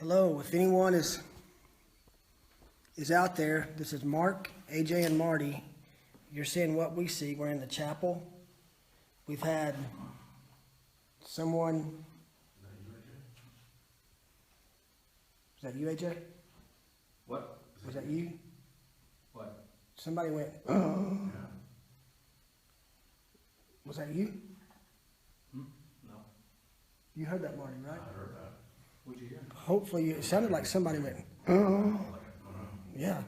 Hello, if anyone is out there, this is Mark, AJ, and Marty. You're seeing what we see. We're in the chapel. We've had someone. Is that you, AJ? What? Was that you? What? Somebody went, Yeah. was that you? No. You heard that, Marty, right? I heard that. What'd you hear? Hopefully, it sounded like somebody went, yeah.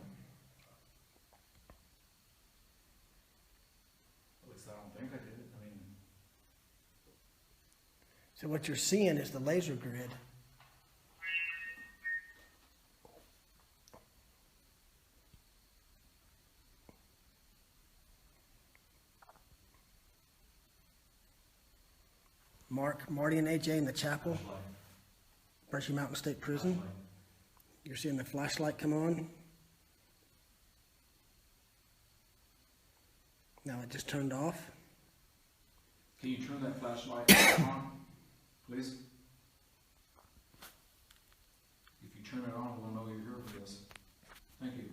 At least I don't think I did. I mean, So what you're seeing is the laser grid. Marty and AJ in the chapel, Brushy Mountain State Prison. You're seeing the flashlight come on. Now it just turned off. can you turn that flashlight on, please? If you turn it on, we'll know you're here for this. Thank you.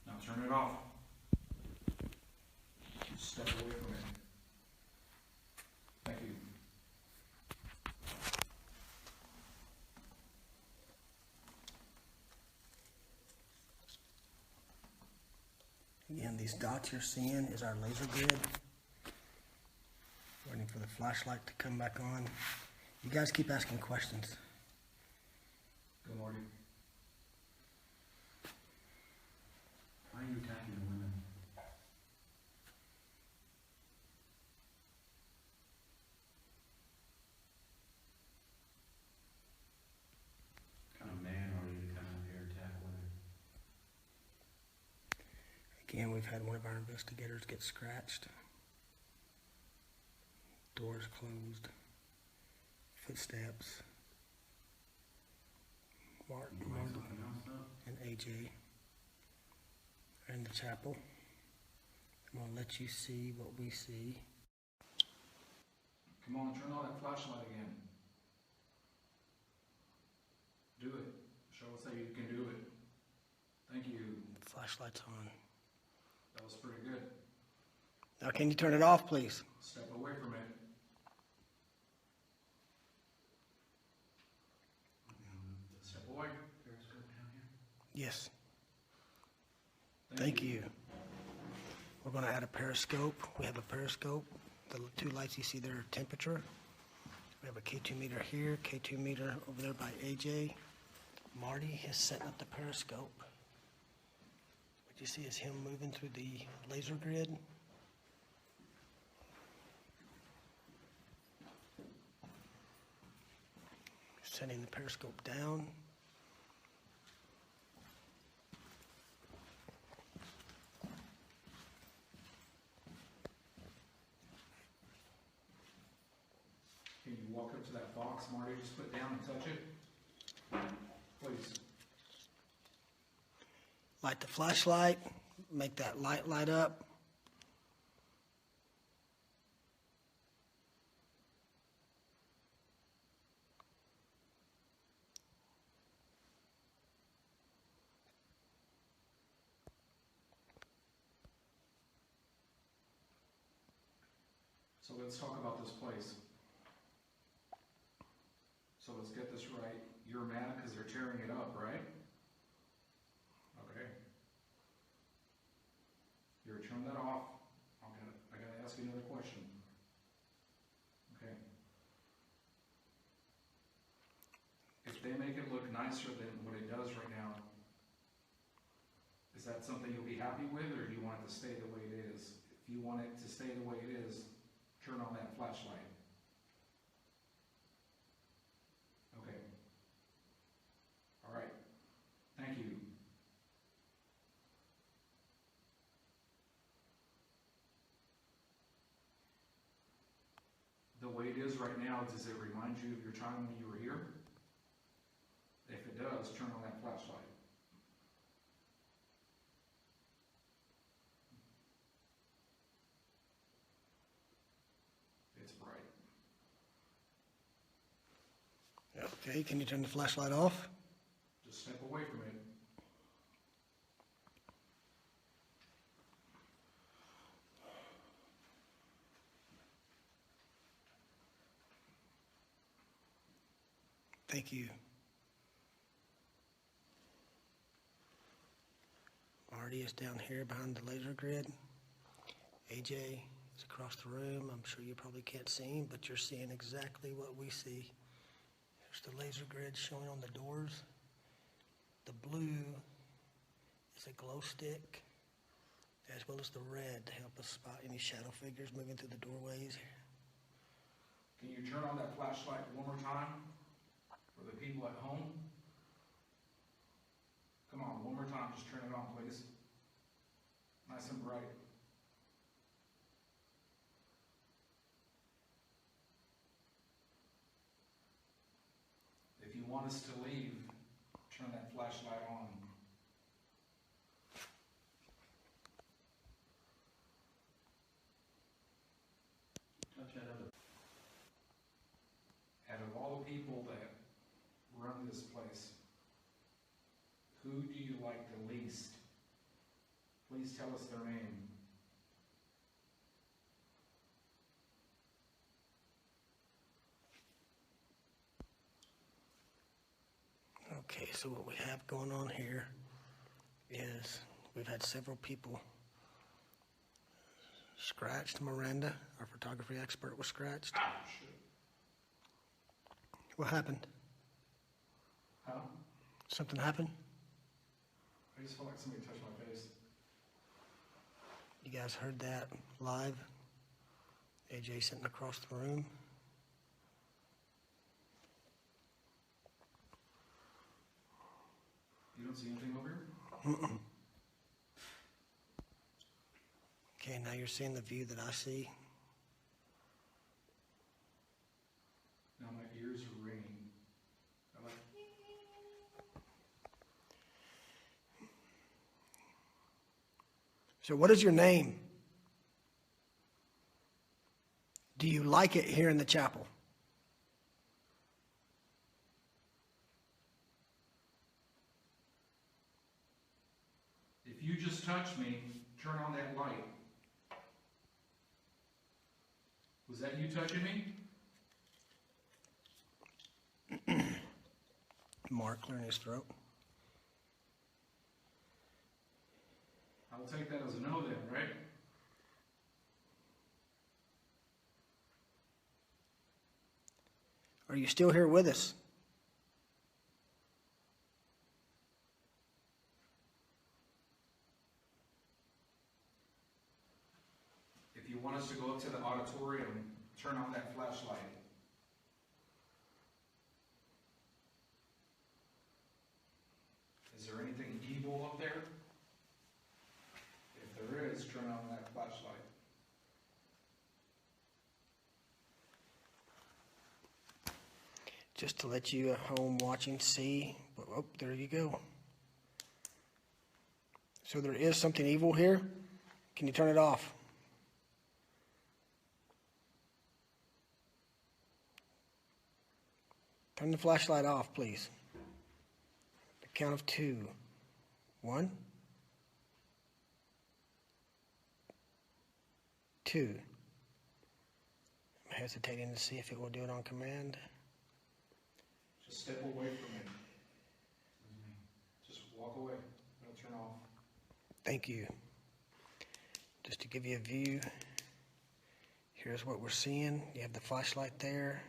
Now turn it off. Step away from it. Thank you. Again, these dots you're seeing is our laser grid. Waiting for the flashlight to come back on. You guys keep asking questions. Good morning. Why are you attacking the women? Kind of man are you to come out here and attack women? Again, we've had one of our investigators get scratched. Doors closed. Footsteps. Mark and AJ are in the chapel. I'm going to let you see what we see. Come on, turn on that flashlight again. Do it. Show us that you can do it. Thank you. Flashlight's on. That was pretty good. Now can you turn it off, please? Step away from it. Step away. Periscope down here. Yes. Thank you. We're going to add a periscope. We have a periscope. The two lights you see there are temperature. We have a K2 meter here, K2 meter over there by AJ. Marty is setting up the periscope. What you see is him moving through the laser grid. Setting the periscope down. Can you walk up to that box, Marty? Just put it down and touch it. Please. Light the flashlight. Make that light light up. So let's talk about this place. So let's get this right. You're mad because they're tearing it up, right? Okay. You're turn that off. I gotta ask you another question. Okay. If they make it look nicer than what it does right now, is that something you'll be happy with, or do you want it to stay the way it is? If you want it to stay the way it is, turn on that flashlight. Okay. All right. Thank you. The way it is right now, does it remind you of your time when you were here? If it does, turn on that flashlight. It's bright. Yep. Okay, can you turn the flashlight off? Just step away from it. Thank you. Marty is down here behind the laser grid. AJ is across the room. I'm sure you probably can't see him, but you're seeing exactly what we see. There's the laser grid showing on the doors. The blue is a glow stick, as well as the red to help us spot any shadow figures moving through the doorways. Can you turn on that flashlight one more time for the people at home? Come on, one more time, just turn it on, please. Nice and bright. If you want us to leave, turn that flashlight on. Out of all the people that run this place, who do you like the least? Please tell us their name. Okay, so what we have going on here is we've had several people scratched. Miranda, our photography expert, was scratched. Ah, shit. What happened? Huh? Something happened? I just felt like somebody touched my face. You guys heard that live? AJ sitting across the room. You don't see anything over here? Mm-mm. Okay, now you're seeing the view that I see. Now my ears are ringing. I like. So what is your name? Do you like it here in the chapel? If you just touch me, turn on that light. Was that you touching me? Mark clearing his throat. I will take that as a no then, right? Are you still here with us? If you want us to go up to the auditorium, turn on that flashlight. Is there anything evil up there? If there is, turn on that flashlight. Just to let you at home watching see. Oh, there you go. So there is something evil here. Can you turn it off? Turn the flashlight off, please. The count of 2. 1, 2. I'm hesitating to see if it will do it on command. Just step away from it. Just walk away. It'll turn off. Thank you. Just to give you a view, here's what we're seeing. You have the flashlight there.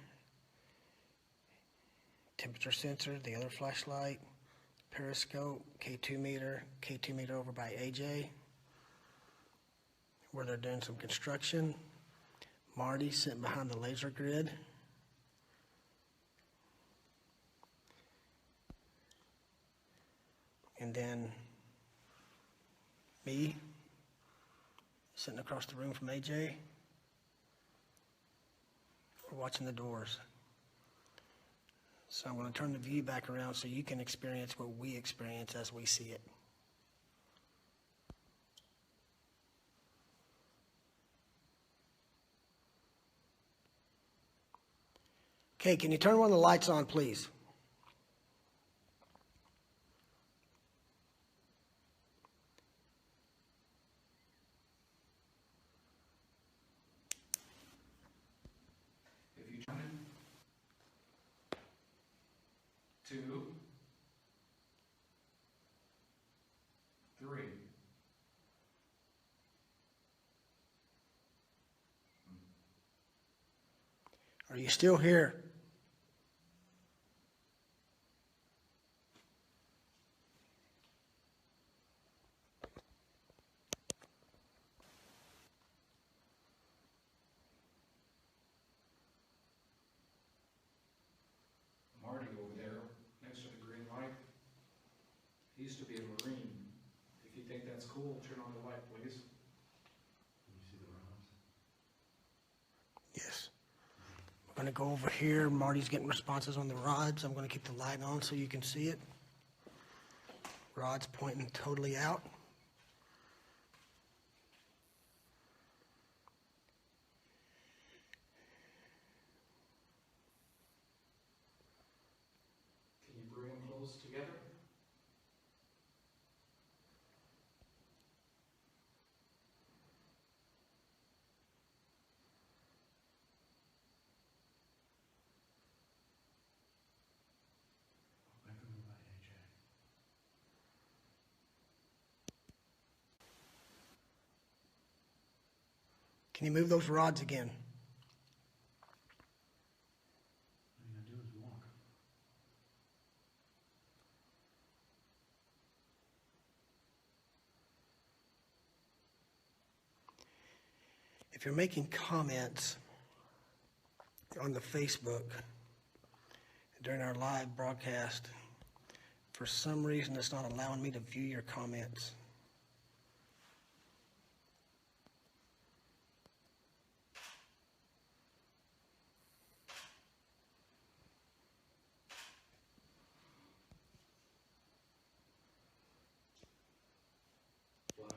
Temperature sensor, the other flashlight. Periscope, K2 meter over by AJ, where they're doing some construction. Marty sitting behind the laser grid. And then me, sitting across the room from AJ. We're watching the doors. So I'm going to turn the view back around so you can experience what we experience as we see it. Okay, can you turn one of the lights on, please? 2, 3. Are you still here? Marty over there, next to the green light, he used to be a Marine. If you think that's cool, turn on the light, please. Can you see the rounds? Yes. I'm going to go over here. Marty's getting responses on the rods. I'm going to keep the light on so you can see it. Rod's pointing totally out. Can you bring them close together? Back on the right, AJ. Can you move those rods again? All you gotta do is walk. If you're making comments on the Facebook during our live broadcast, for some reason it's not allowing me to view your comments. Flash.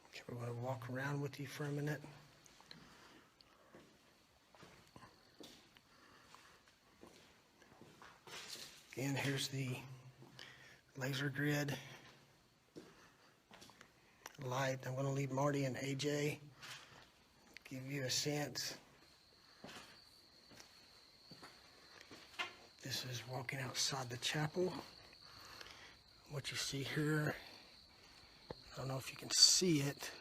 Okay, we're going to walk around with you for a minute. Again, here's the laser grid light. I'm going to leave Marty and AJ give you a sense. This is walking outside the chapel. What you see here, I don't know if you can see it.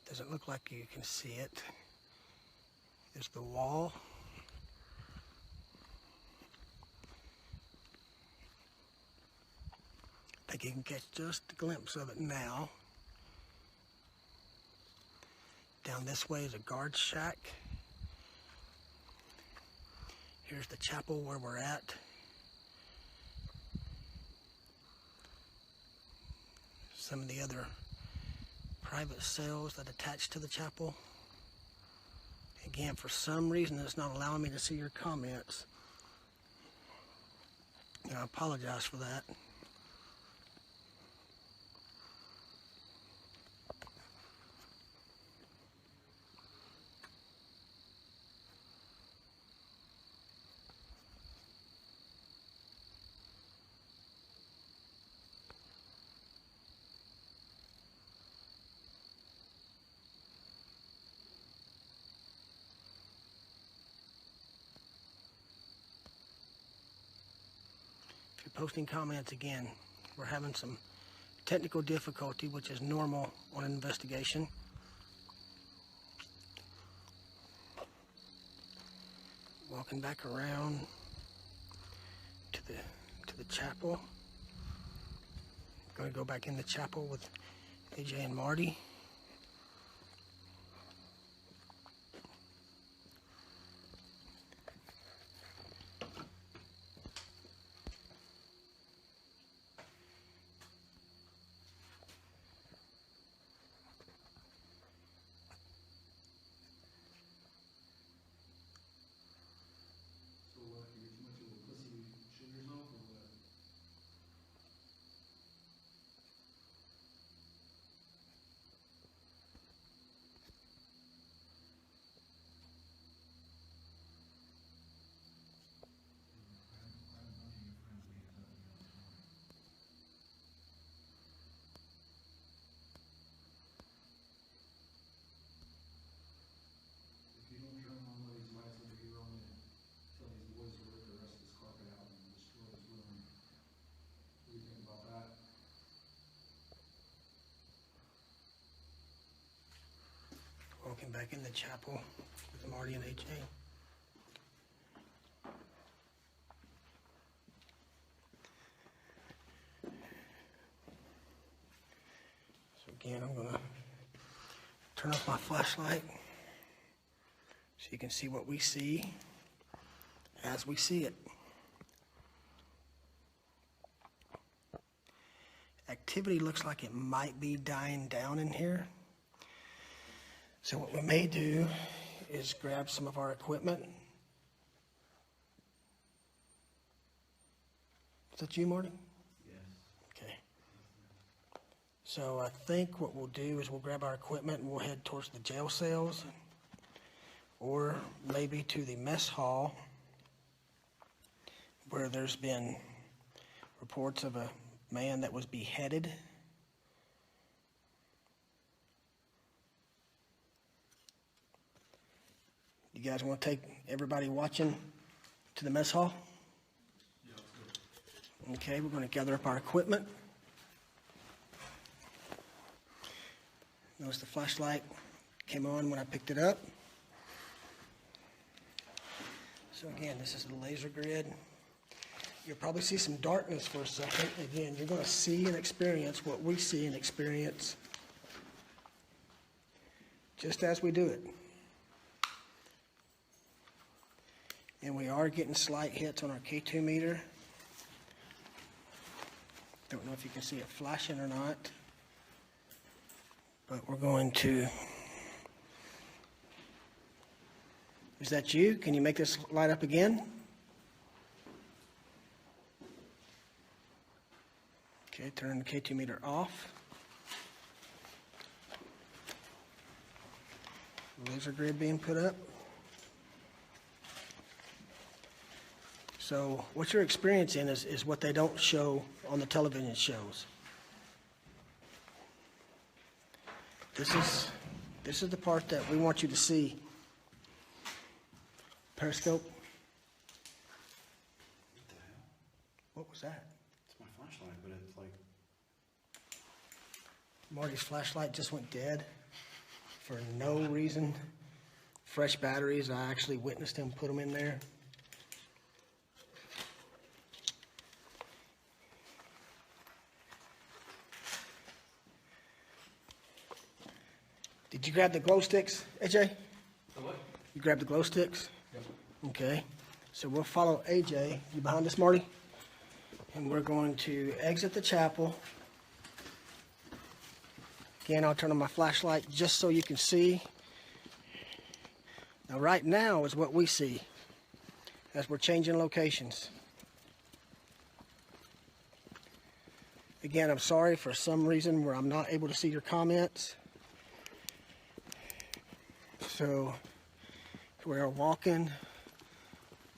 Doesn't look like you can see it. There's the wall. I think you can catch just a glimpse of it now. Down this way is a guard shack. Here's the chapel where we're at. Some of the other private cells that attach to the chapel. Again, for some reason, it's not allowing me to see your comments. And I apologize for that. If you're posting comments again, we're having some technical difficulty, which is normal on an investigation. Walking back around to the chapel. Going to go back in the chapel with AJ and Marty. So what, you get too much of a pussy, shoot yourself, or what? back in the chapel with Marty and AJ. So again, I'm gonna turn off my flashlight so you can see what we see as we see it. Activity looks like it might be dying down in here. So what we may do is grab some of our equipment. Is that you, Marty? Yes. Okay. So I think what we'll do is we'll grab our equipment and we'll head towards the jail cells, or maybe to the mess hall, where there's been reports of a man that was beheaded. You guys want to take everybody watching to the mess hall? Yeah, let's go. Okay, we're going to gather up our equipment. Notice the flashlight came on when I picked it up. So again, this is the laser grid. You'll probably see some darkness for a second. Again, you're going to see and experience what we see and experience just as we do it. And we are getting slight hits on our K2 meter. Don't know if you can see it flashing or not, but we're going to... Is that you? Can you make this light up again? Okay, turn the K2 meter off. Laser grid being put up. So what you're experiencing is what they don't show on the television shows. This is the part that we want you to see. Periscope. What the hell? What was that? It's my flashlight, but it's like... Marty's flashlight just went dead for no reason. Fresh batteries. I actually witnessed him put them in there. Did you grab the glow sticks, AJ? The what? You grabbed the glow sticks? Yep. Okay. So we'll follow AJ. You behind us, Marty? And we're going to exit the chapel. Again, I'll turn on my flashlight just so you can see. Now, right now is what we see as we're changing locations. Again, I'm sorry for some reason where I'm not able to see your comments. So we are walking.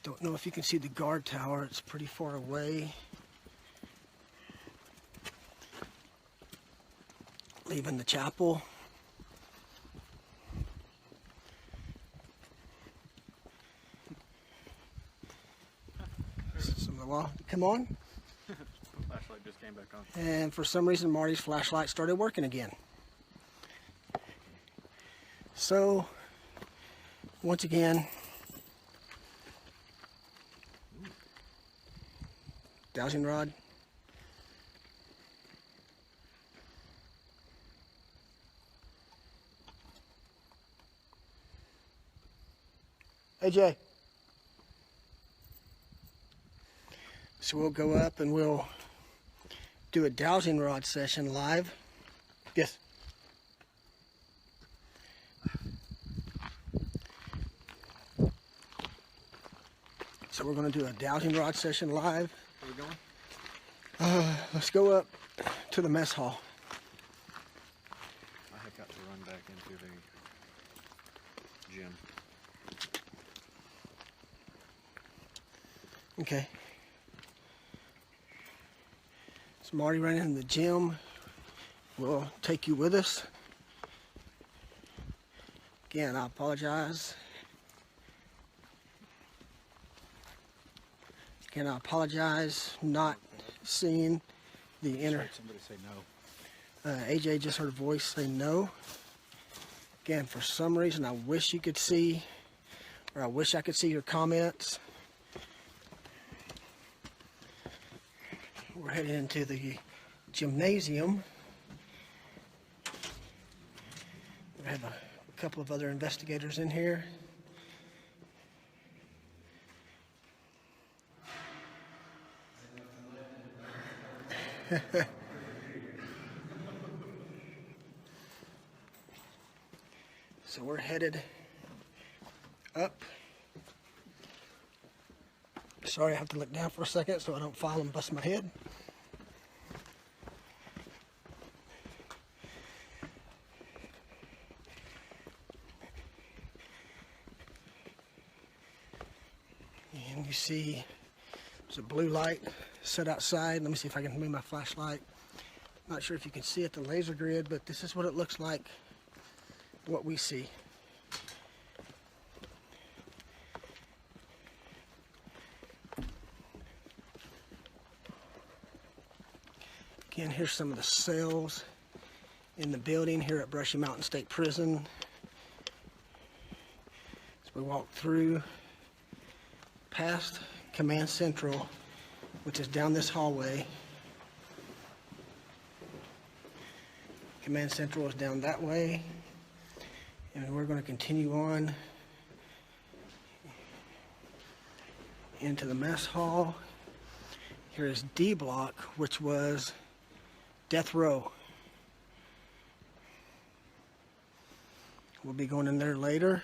Don't know if you can see the guard tower. It's pretty far away. Leaving the chapel. Some of the wall. Come on. Flashlight just came back on. And for some reason, Marty's flashlight started working again. So, once again, dowsing rod. AJ. So we'll go up and we'll do a dowsing rod session live. Yes. So we're going to do a dowsing rod session live. Where are we going? Let's go up to the mess hall. I had got to run back into the gym. Okay. So Marty ran in the gym. We'll take you with us. Again, I apologize. Again, I apologize not seeing the inner. Somebody say no. AJ just heard a voice say no. Again, for some reason, I wish you could see, or I wish I could see your comments. We're heading into the gymnasium. We have a couple of other investigators in here. So we're headed up. Sorry, I have to look down for a second so I don't fall and bust my head. And you see there's a blue light set outside. Let me see if I can move my flashlight. Not sure if you can see it, the laser grid, but this is what it looks like, what we see. Again, here's some of the cells in the building here at Brushy Mountain State Prison. As we walk through past Command Central, which is down this hallway. Command Central is down that way. And we're going to continue on into the mess hall. Here is D block, which was death row. We'll be going in there later.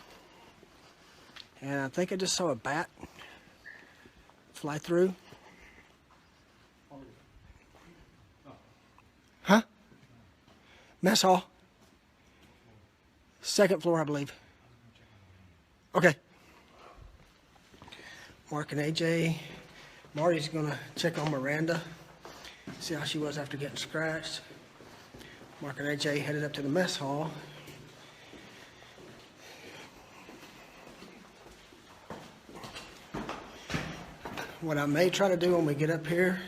And I think I just saw a bat fly through. Huh? Mess hall. Second floor, I believe. Okay. Mark and AJ. Marty's gonna check on Miranda, see how she was after getting scratched. Mark and AJ headed up to the mess hall. What I may try to do when we get up here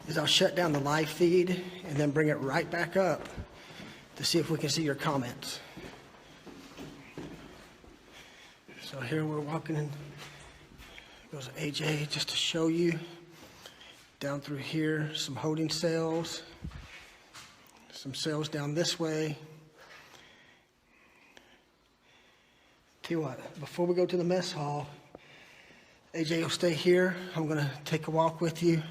is I'll shut down the live feed and then bring it right back up to see if we can see your comments. So here we're walking in, goes AJ, just to show you. Down through here, some holding cells, some cells down this way. Tell you what, before we go to the mess hall, AJ will stay here. I'm gonna take a walk with you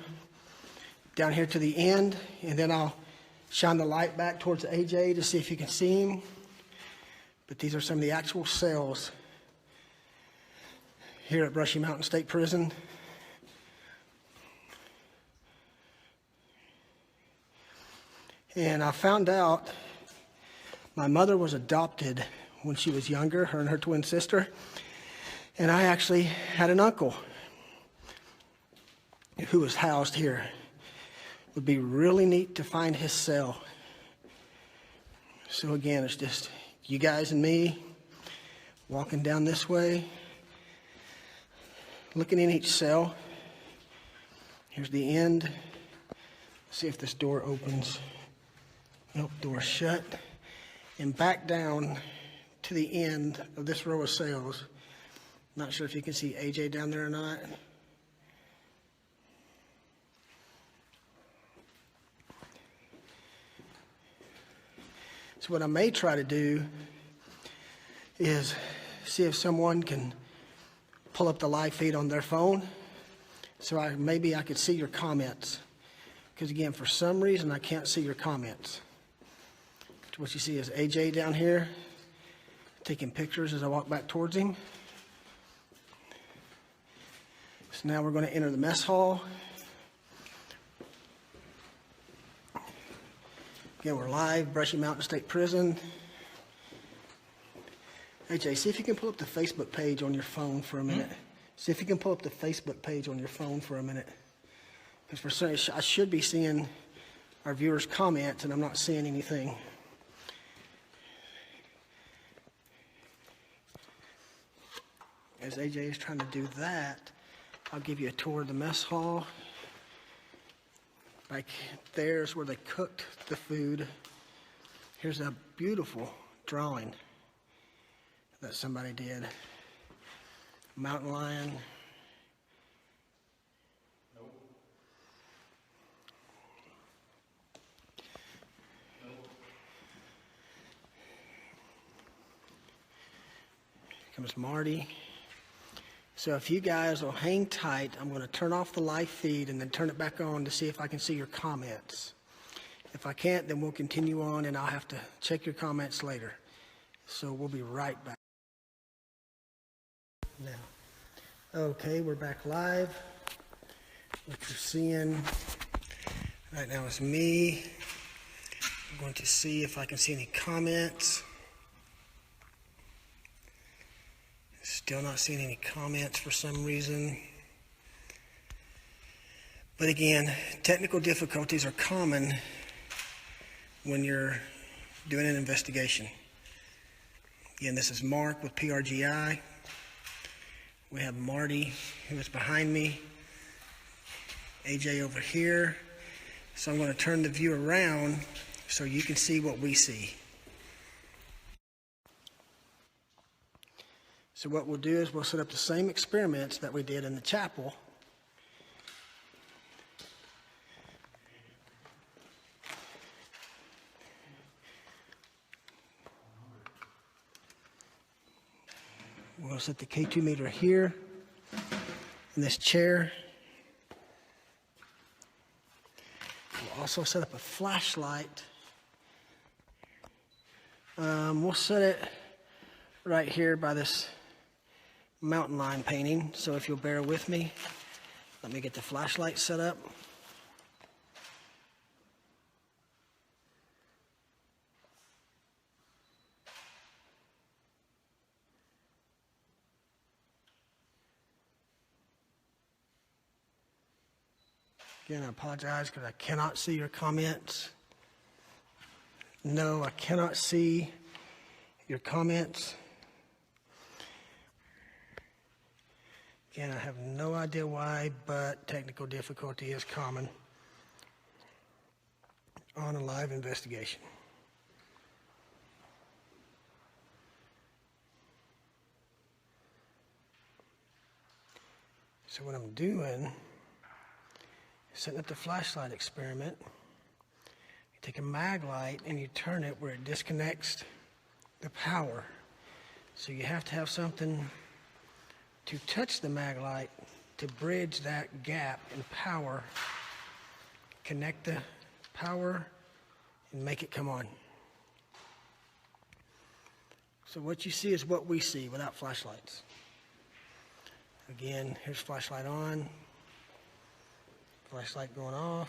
down here to the end, and then I'll shine the light back towards AJ to see if you can see him. But these are some of the actual cells here at Brushy Mountain State Prison. And I found out my mother was adopted when she was younger, her and her twin sister. And I actually had an uncle who was housed here. It would be really neat to find his cell. So again, it's just you guys and me walking down this way, looking in each cell. Here's the end. See if this door opens. Nope, door's shut. And back down to the end of this row of cells. Not sure if you can see AJ down there or not. So what I may try to do is see if someone can pull up the live feed on their phone, so maybe I could see your comments. Because again, for some reason, I can't see your comments. What you see is AJ down here taking pictures as I walk back towards him. So now we're going to enter the mess hall. Again, we're live, Brushy Mountain State Prison. AJ, see if you can pull up the Facebook page on your phone for a minute. See if you can pull up the Facebook page on your phone for a minute. Because for some reason, I should be seeing our viewers' comments, and I'm not seeing anything. As AJ is trying to do that, I'll give you a tour of the mess hall. Back there's where they cooked the food. Here's a beautiful drawing that somebody did. Mountain lion. Nope. Nope. Here comes Marty. So if you guys will hang tight, I'm going to turn off the live feed and then turn it back on to see if I can see your comments. If I can't, then we'll continue on and I'll have to check your comments later. So we'll be right back. Now, okay, we're back live. What you're seeing right now is me. I'm going to see if I can see any comments. Still not seeing any comments for some reason. But again, technical difficulties are common when you're doing an investigation. Again, this is Mark with PRGI. We have Marty, who is behind me. AJ over here. So I'm going to turn the view around so you can see what we see. So what we'll do is we'll set up the same experiments that we did in the chapel. We'll set the K2 meter here in this chair. We'll also set up a flashlight. We'll set it right here by this mountain lion painting. So if you'll bear with me, let me get the flashlight set up. Again, I apologize because I cannot see your comments. No, I cannot see your comments. Again, I have no idea why, but technical difficulty is common on a live investigation. So what I'm doing, setting up the flashlight experiment, you take a mag light and you turn it where it disconnects the power. So you have to have something to touch the mag light to bridge that gap in power, connect the power and make it come on. So what you see is what we see without flashlights. Again, here's flashlight on. Flashlight going off.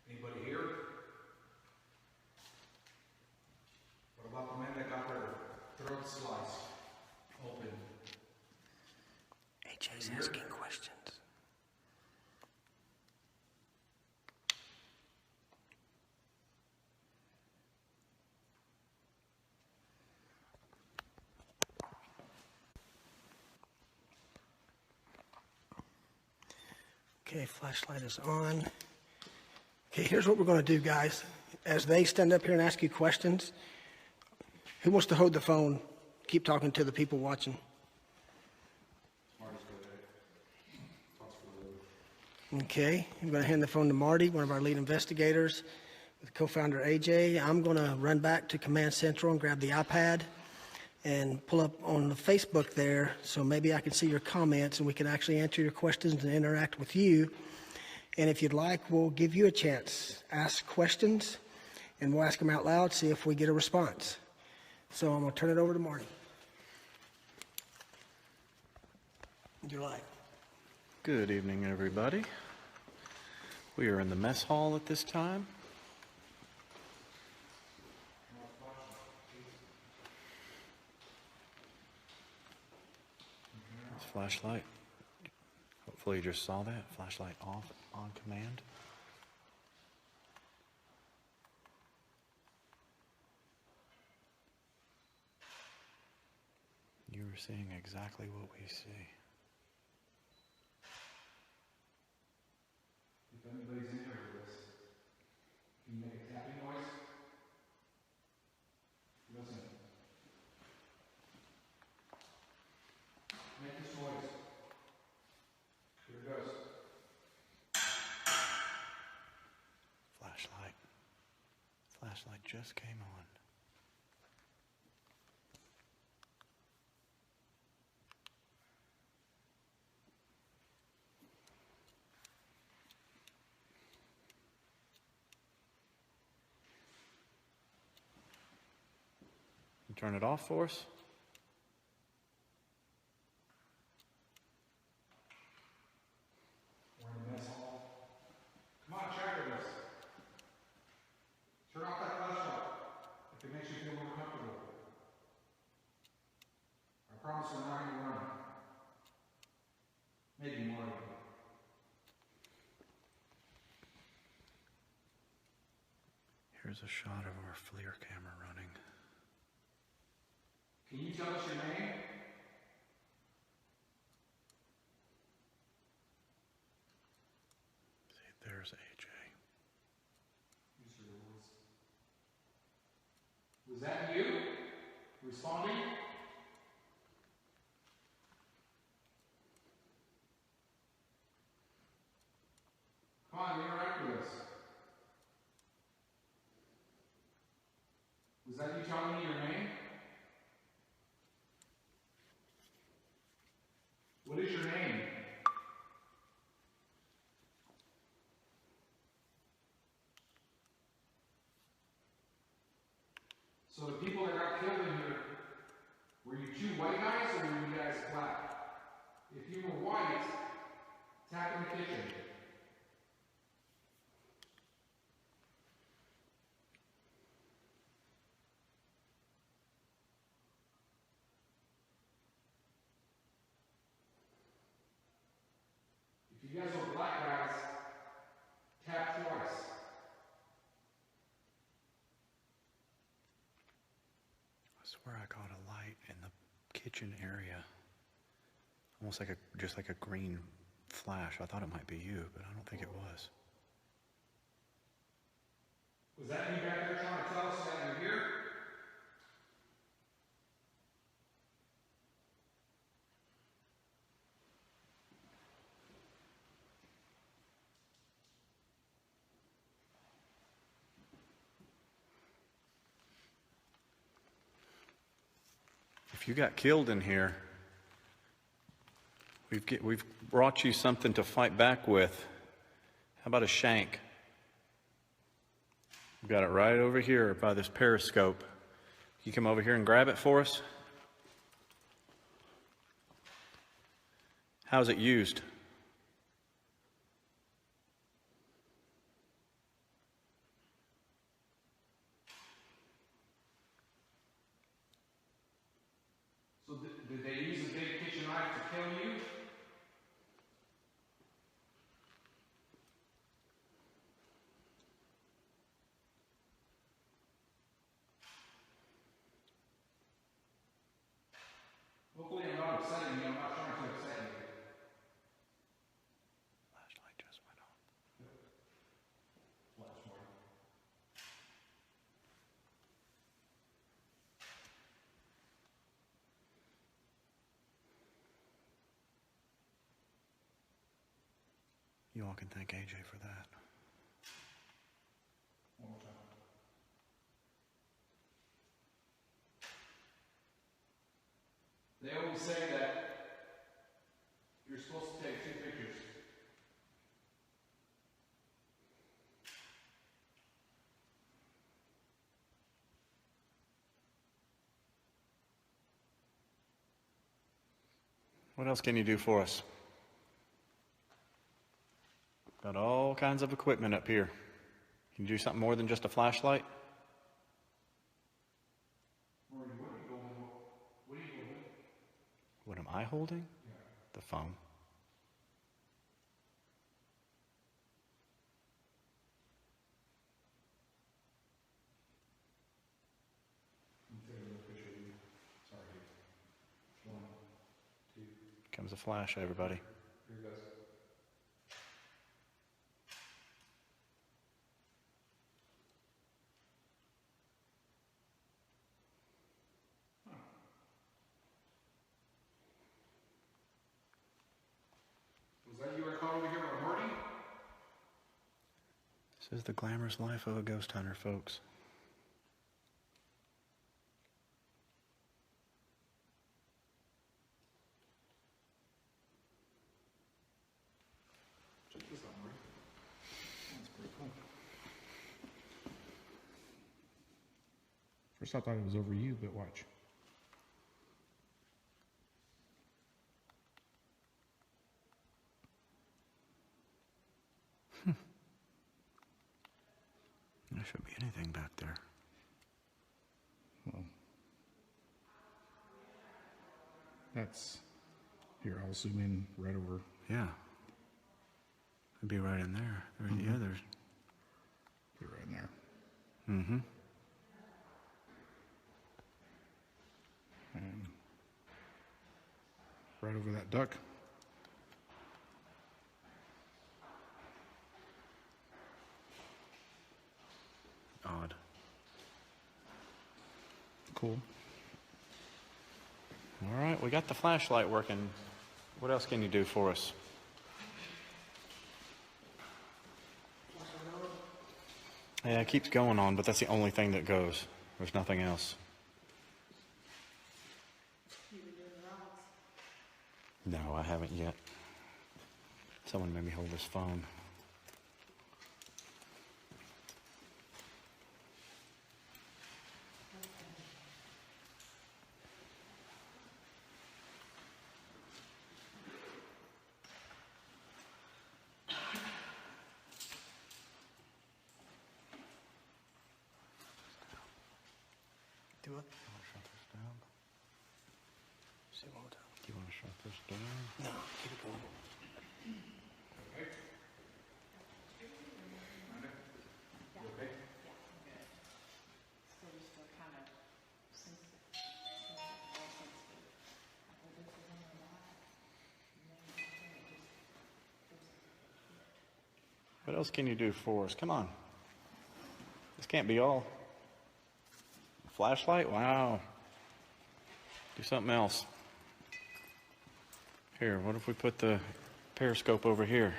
Anybody here? What about the man that got their throat sliced open? AJ's asking questions. Okay, flashlight is on. Okay, here's what we're going to do, guys. As they stand up here and ask you questions, who wants to hold the phone? Keep talking to the people watching. Okay, I'm going to hand the phone to Marty, one of our lead investigators, with co-founder AJ. I'm going to run back to Command Central and grab the iPad and pull up on the Facebook there, so maybe I can see your comments and we can actually answer your questions and interact with you. And if you'd like, we'll give you a chance. Ask questions, and we'll ask them out loud, see if we get a response. So I'm going to turn it over to Marty. You're live. Good evening, everybody. We are in the mess hall at this time. This flashlight. Hopefully you just saw that. Flashlight off on command. we're seeing exactly what we see. If anybody's in here with us, can you make a tapping noise? Listen. Make this noise. Here it goes. Flashlight. Flashlight just came on. You turn it off for us? We're in the mess hall. Come on, check with us. Turn off that flashlight if it makes you feel more comfortable. I promise we're not going to run. Maybe more. Here's a shot of our FLIR camera running. Can you tell us your name? See, there's AJ. Use your voice. Was that you? Responding? Come on, interact with us. Was that you telling me your name? What is your name? So the people that got killed in here, were you two white guys or were you guys black? If you were white, tap in the kitchen. If you guys are black guys, tap twice. I swear I caught a light in the kitchen area. Almost like just like a green flash. I thought it might be you, but I don't think it was. Was that you back there trying to tell us that you're here? If you got killed in here, we've brought you something to fight back with. How about a shank? We've got it right over here by this periscope. You come over here and grab it for us? How's it used? So did they use a big kitchen knife to kill you? Hopefully I'm not upsetting you. I'm not trying to upset you. Flashlight just went on. Flash more. You all can thank AJ for that. One more time. They always say that you're supposed to take 2 pictures. What else can you do for us? Got all kinds of equipment up here. Can you do something more than just a flashlight? What are you holding? What are you holding? What am I holding? Yeah. The phone. I'm taking a picture of you. Sorry. One. was a flash, everybody. Here it goes. Was that you I caught over here by Marty? This is the glamorous life of a ghost hunter, folks. Check this out, Marty. That's pretty cool. First I thought it was over you, but watch. There should be anything back there. Well, that's here. I'll zoom in right over. Yeah. It'd be right in there. Yeah, there's. Be right in there. Mm-hmm. And right over that duck. Odd. Cool. All right, we got the flashlight working. What else can you do for us? Yeah, it keeps going on, but that's the only thing that goes. There's nothing else. No, I haven't yet. Someone made me hold this phone. Do it. You want to shut this down? Say one more time. Do you want to shut this down? No, keep it going. Okay. Amanda? You okay? So we're still kind of sensitive, still very sensitive. I hold this one on the back, and then it just feels like a hit. What else can you do for us? Come on. This can't be all. Flashlight? Wow. Do something else. Here, what if we put the periscope over here?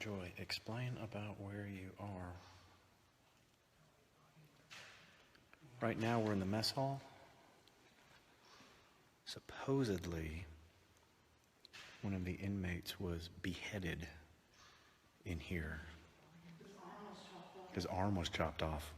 Joy, explain about where you are. Right now we're in the mess hall. Supposedly, one of the inmates was beheaded in here. His arm was chopped off.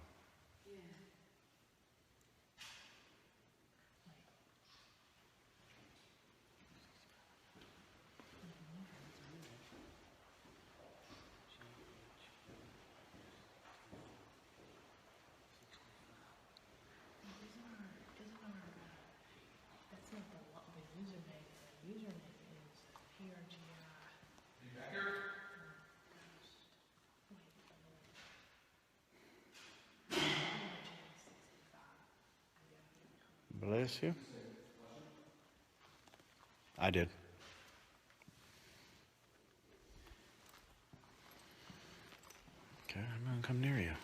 That's not the username. The username is PRGI. You back here? Bless you. I did. Okay, I'm gonna come near you.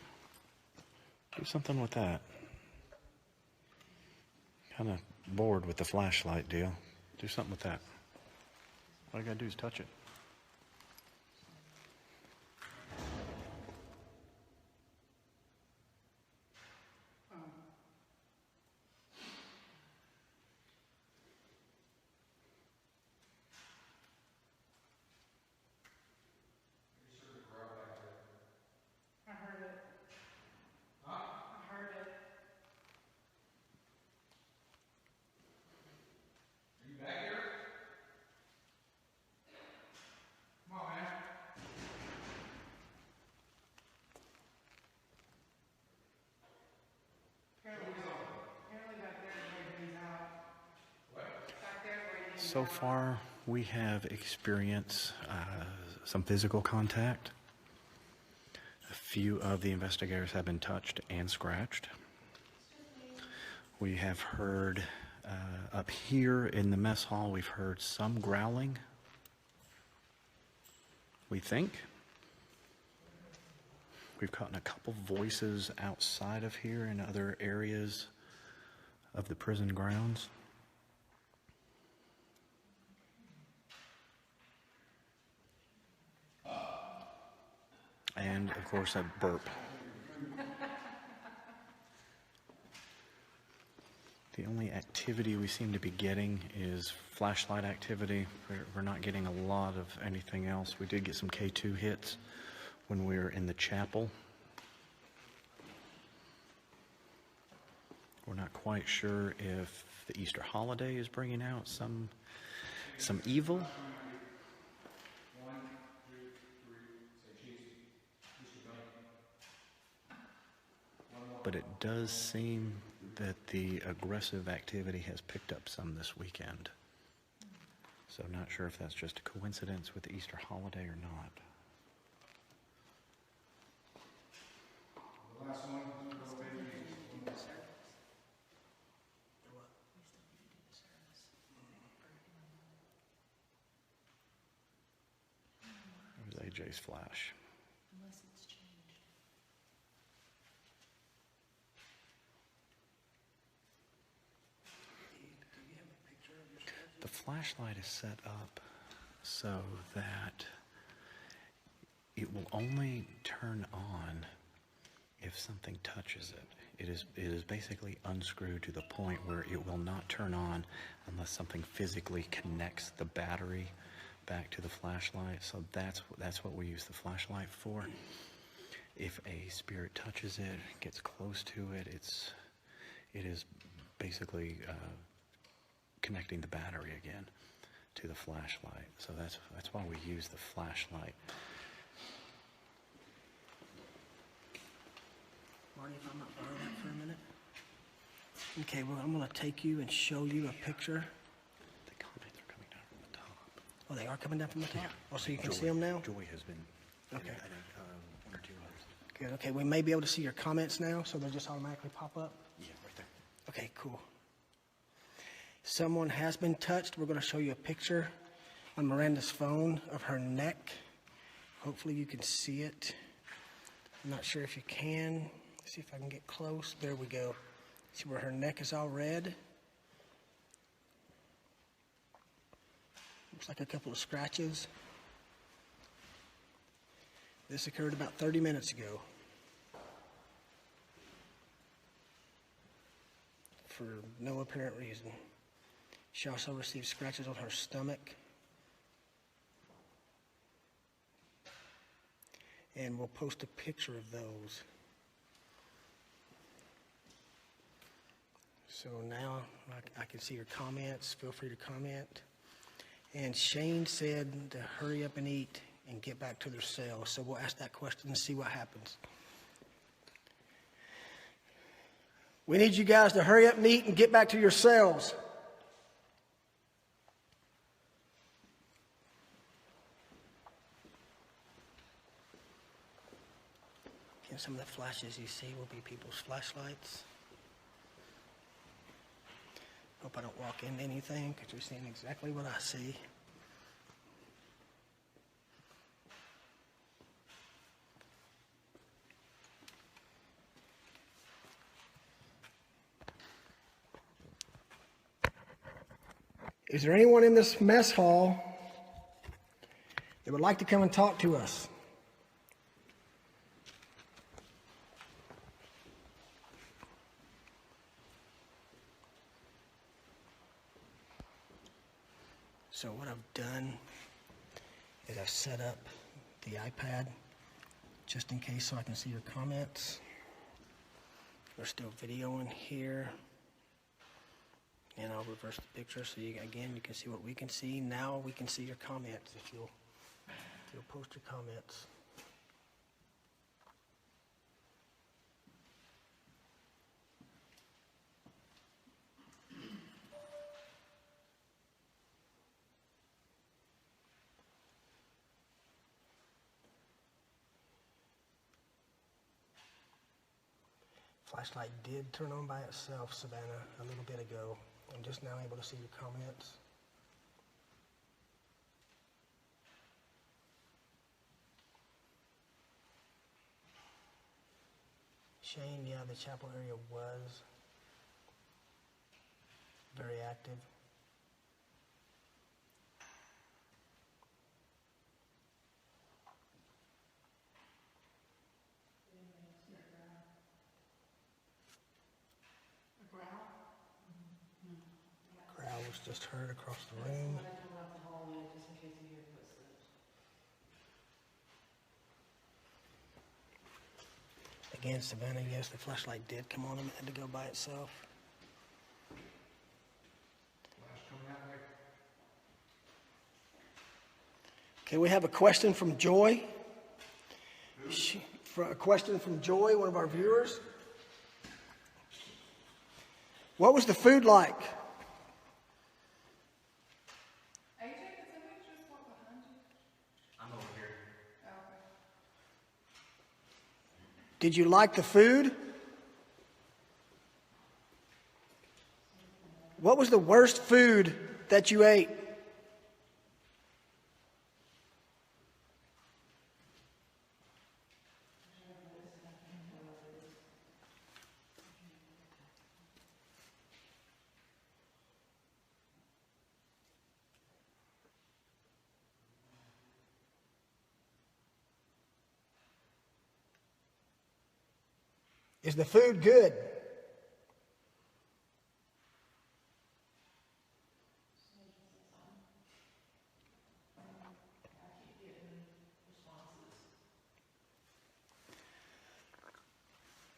Do something with that. Kind of bored with the flashlight deal. Do something with that. All I gotta do is touch it. I heard it. I heard it. Are you back here? So far, we have experienced some physical contact. A few of the investigators have been touched and scratched. We have heard up here in the mess hall, we've heard some growling, we think. We've gotten a couple voices outside of here in other areas of the prison grounds. And, of course, a burp. The only activity we seem to be getting is flashlight activity. We're not getting a lot of anything else. We did get some K2 hits when we were in the chapel. We're not quite sure if the Easter holiday is bringing out some evil. But it does seem that the aggressive activity has picked up some this weekend. So I'm not sure if that's just a coincidence with the Easter holiday or not. The last one, It was AJ's flash. Unless it's changed. The flashlight is set up so that it will only turn on if something touches it. It is basically unscrewed to the point where it will not turn on unless something physically connects the battery back to the flashlight. So that's what we use the flashlight for. If a spirit touches it, gets close to it, it is basically connecting the battery again to the flashlight. So that's why we use the flashlight. Marty, if I might borrow that for a minute. Okay, well, I'm going to take you and show you a picture. The comments are coming down from the top. Oh, they are coming down from the top? Oh, so you can Joy- see them now? Joy has been. Okay. I think one or two others. Good, okay, we may be able to see your comments now, so they'll just automatically pop up. Yeah, right there. Okay, cool. Someone has been touched. We're going to show you a picture on Miranda's phone of her neck. Hopefully you can see it. I'm not sure if you can. See if I can get close. There we go. See where her neck is all red? Looks like a couple of scratches. This occurred about 30 minutes ago. For no apparent reason. She also received scratches on her stomach. And we'll post a picture of those. So now I can see your comments. Feel free to comment. And Shane said to hurry up and eat and get back to their cell. So we'll ask that question and see what happens. We need you guys to hurry up and eat and get back to your cells. And some of the flashes you see will be people's flashlights. Hope I don't walk into anything because you're seeing exactly what I see. Is there anyone in this mess hall that would like to come and talk to us? So what I've done is I've set up the iPad just in case so I can see your comments. We're still videoing here. And I'll reverse the picture so you can see what we can see. Now we can see your comments if you'll post your comments. Flashlight did turn on by itself, Savannah, a little bit ago. I'm just now able to see your comments. Shane, yeah, the chapel area was very active. A growl? Growl was just heard across the room. Somebody coming up the hallway, just in case you hear footsteps. Again, Savannah, yes, the flashlight did come on and had to go by itself. Flash coming that way. Okay, we have a question from Joy. A question from Joy, one of our viewers. What was the food like? AJ, did somebody just walk behind you? I'm over here. Oh, okay. Did you like the food? What was the worst food that you ate? Is the food good?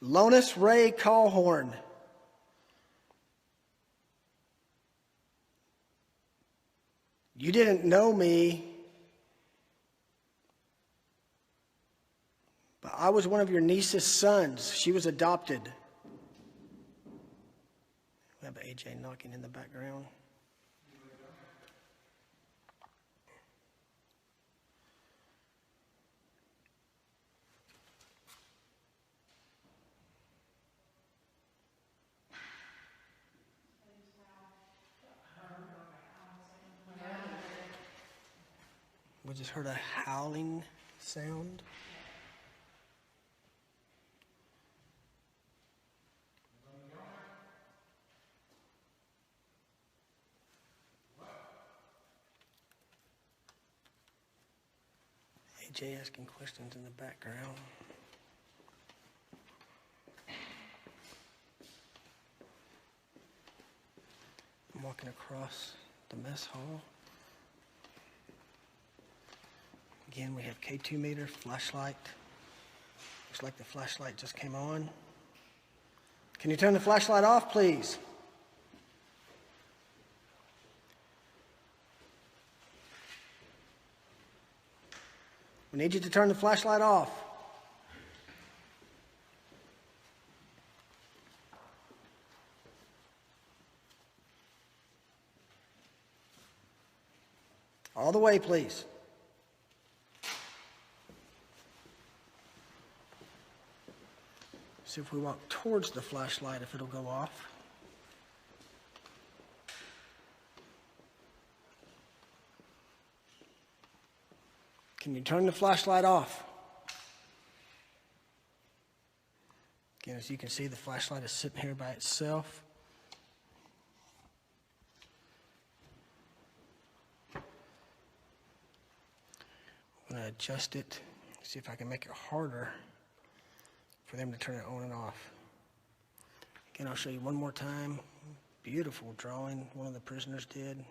Lonus Ray Callhorn. You didn't know me, but I was one of your niece's sons. She was adopted. We have AJ knocking in the background. We just heard a howling sound. AJ asking questions in the background. I'm walking across the mess hall. Again, we have K2 meter, flashlight. Looks like the flashlight just came on. Can you turn the flashlight off, please? We need you to turn the flashlight off. All the way, please. See if we walk towards the flashlight, if it'll go off. Can you turn the flashlight off? Again, as you can see, the flashlight is sitting here by itself. I'm going to adjust it, see if I can make it harder for them to turn it on and off. Again, I'll show you one more time. Beautiful drawing one of the prisoners did.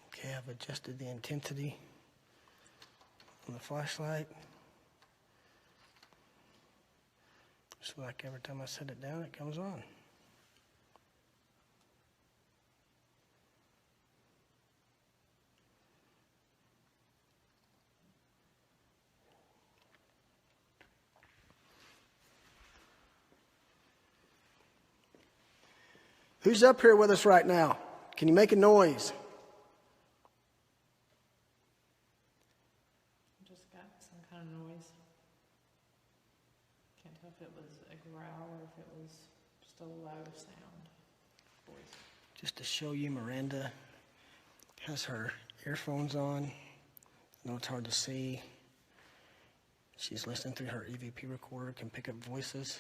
Okay, I've adjusted the intensity on the flashlight. So like every time I set it down, it comes on. Who's up here with us right now? Can you make a noise? Just got some kind of noise. Can't tell if it was a growl or if it was just a low sound voice. Just to show you, Miranda has her earphones on. I know it's hard to see. She's listening through her EVP recorder, can pick up voices.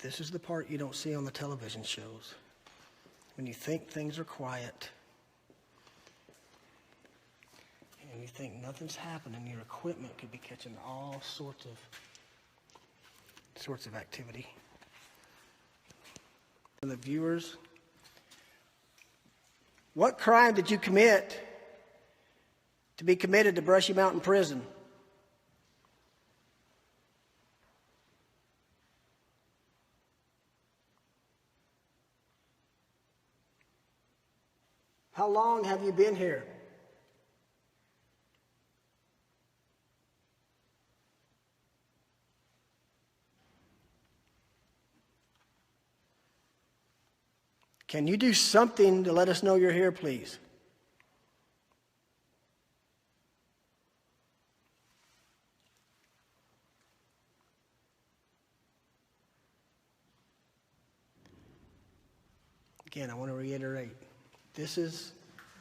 This is the part you don't see on the television shows. When you think things are quiet, and you think nothing's happening, your equipment could be catching all sorts of activity. For the viewers, what crime did you commit to be committed to Brushy Mountain Prison? How long have you been here? Can you do something to let us know you're here, please? Again, I want to reiterate, this is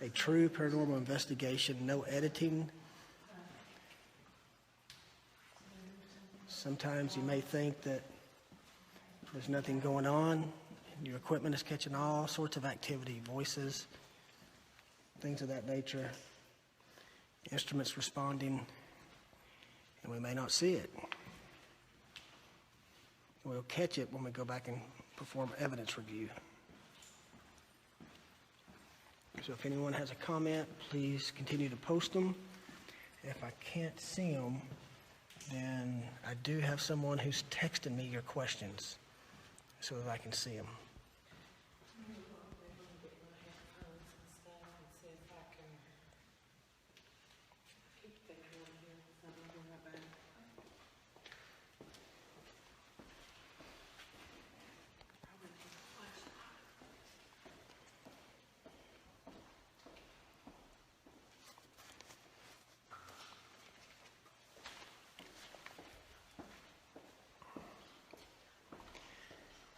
a true paranormal investigation, no editing. Sometimes you may think that there's nothing going on. Your equipment is catching all sorts of activity, voices, things of that nature, instruments responding, and we may not see it. We'll catch it when we go back and perform evidence review. So if anyone has a comment, please continue to post them. If I can't see them, then I do have someone who's texting me your questions so that I can see them.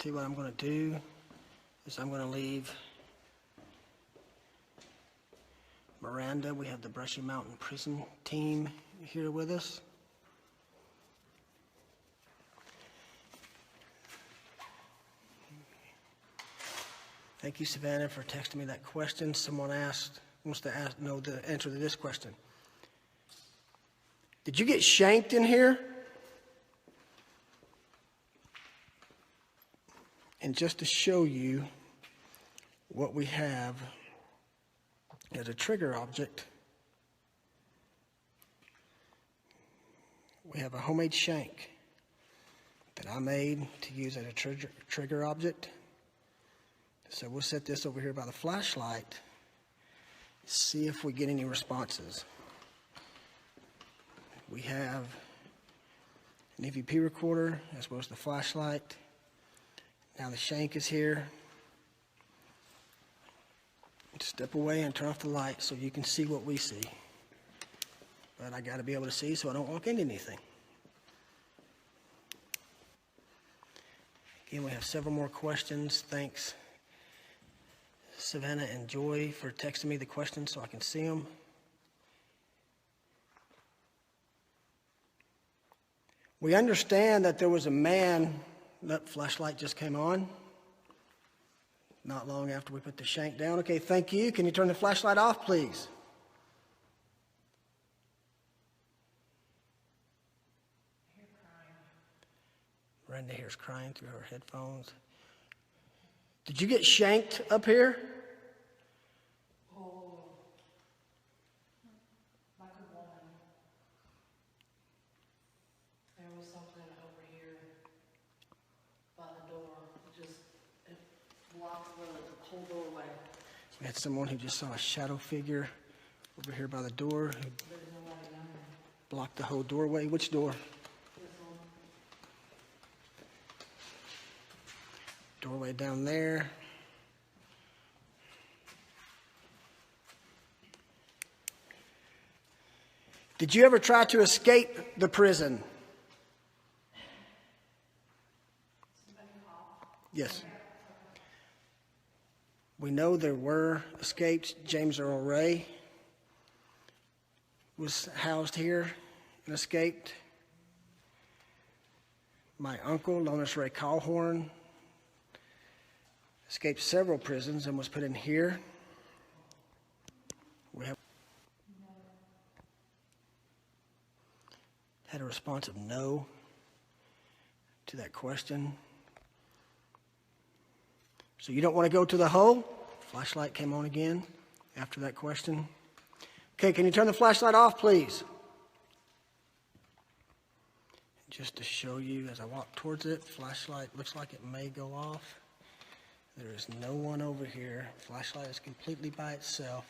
See, what I'm going to do is I'm going to leave Miranda. We have the Brushy Mountain Prison team here with us. Thank you, Savannah, for texting me that question. Someone wants to know the answer to this question. Did you get shanked in here? And just to show you what we have as a trigger object, we have a homemade shank that I made to use as a trigger object. So we'll set this over here by the flashlight, see if we get any responses. We have an EVP recorder as well as the flashlight. Now the shank is here. Step away and turn off the light so you can see what we see. But I got to be able to see so I don't walk into anything. Again, we have several more questions. Thanks, Savannah and Joy, for texting me the questions so I can see them. We understand that there was a man. That flashlight just came on not long after we put the shank down. Okay, thank you. Can you turn the flashlight off, please? I hear crying. Brenda hears crying through her headphones. Did you get shanked up here? Oh, like a woman. There was something over here by the door. It blocked the whole doorway. We had someone who just saw a shadow figure over here by the door who There's nobody down there. blocked the whole doorway. Which door? This one. Doorway down there. Did you ever try to escape the prison? Yes. We know there were escapes. James Earl Ray was housed here and escaped. My uncle, Lonis Ray Calhorn, escaped several prisons and was put in here. We have had a response of no to that question. So you don't want to go to the hole? Flashlight came on again after that question. Okay, can you turn the flashlight off, please? Just to show you as I walk towards it, flashlight looks like it may go off. There is no one over here. Flashlight is completely by itself.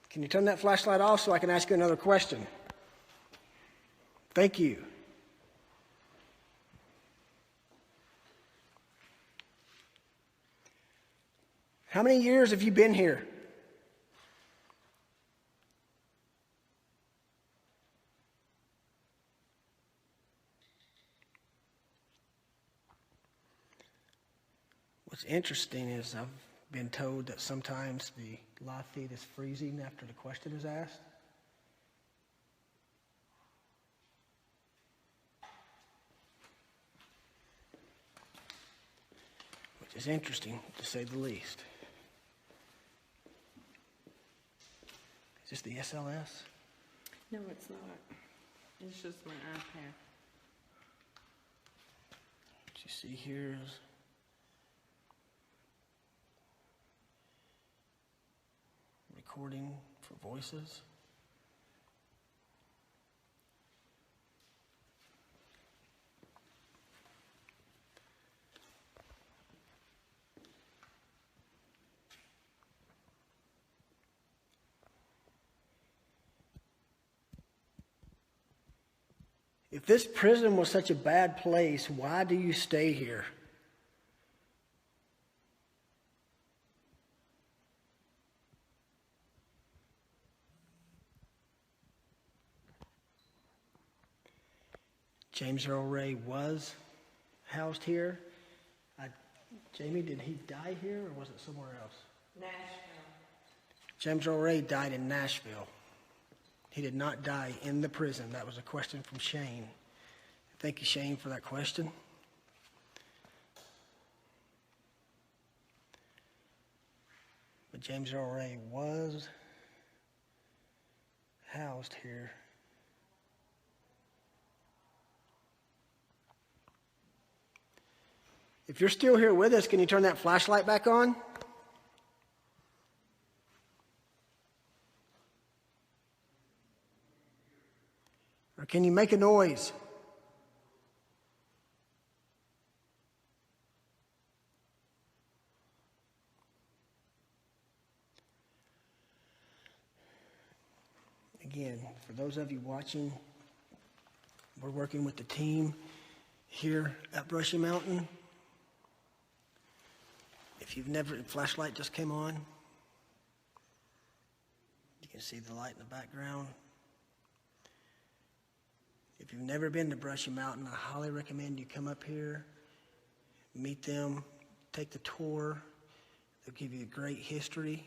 Can you turn that flashlight off so I can ask you another question? Thank you. How many years have you been here? What's interesting is I've been told that sometimes the live feed is freezing after the question is asked. Which is interesting, to say the least. Is this the SLS? No, it's not. It's just my iPad. What you see here is recording for voices. If this prison was such a bad place, why do you stay here? James Earl Ray was housed here. Jamie, did he die here or was it somewhere else? Nashville. James Earl Ray died in Nashville. He did not die in the prison. That was a question from Shane. Thank you, Shane, for that question. But James Earl Ray was housed here. If you're still here with us, can you turn that flashlight back on? Or can you make a noise? Again, for those of you watching, we're working with the team here at Brushy Mountain. If you've never, the flashlight just came on. You can see the light in the background. If you've never been to Brushy Mountain, I highly recommend you come up here, meet them, take the tour. They'll give you a great history.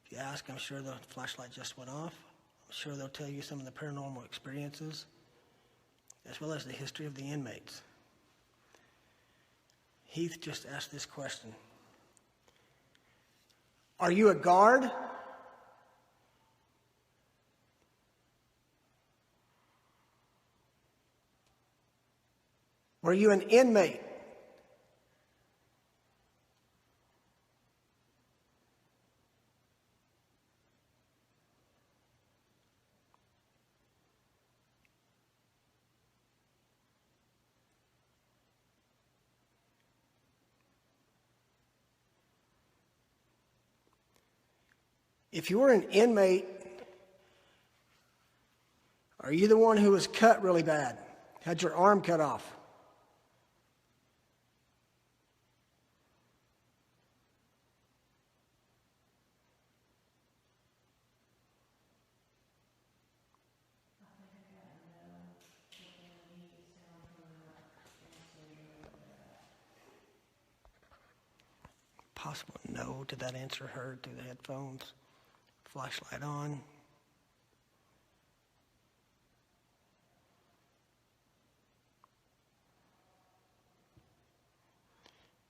If you ask, I'm sure the flashlight just went off. I'm sure they'll tell you some of the paranormal experiences, as well as the history of the inmates. Heath just asked this question. Are you a guard? Were you an inmate? If you were an inmate, are you the one who was cut really bad? Had your arm cut off? Possible no. Did that answer heard through the headphones? Flashlight on.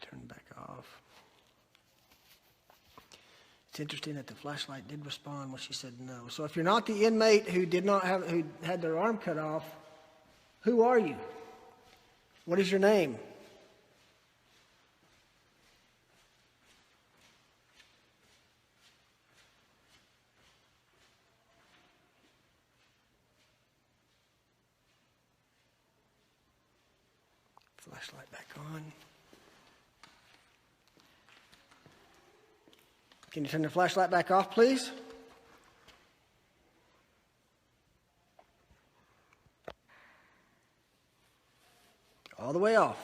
Turn back off. It's interesting that the flashlight did respond when she said no. So if you're not the inmate who had their arm cut off, who are you? What is your name? Flashlight back on. Can you turn the flashlight back off, please? All the way off.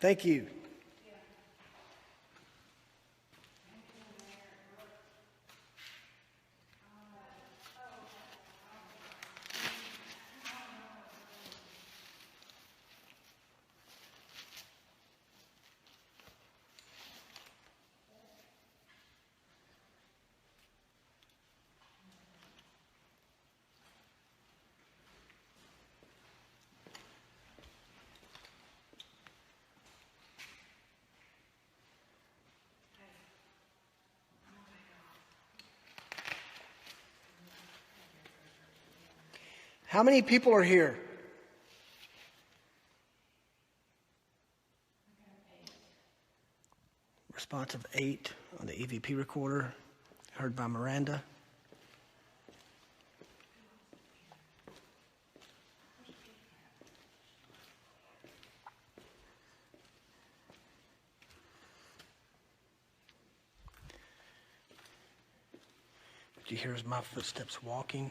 Thank you. How many people are here? Response of 8 on the EVP recorder, heard by Miranda. What you hear is my footsteps walking.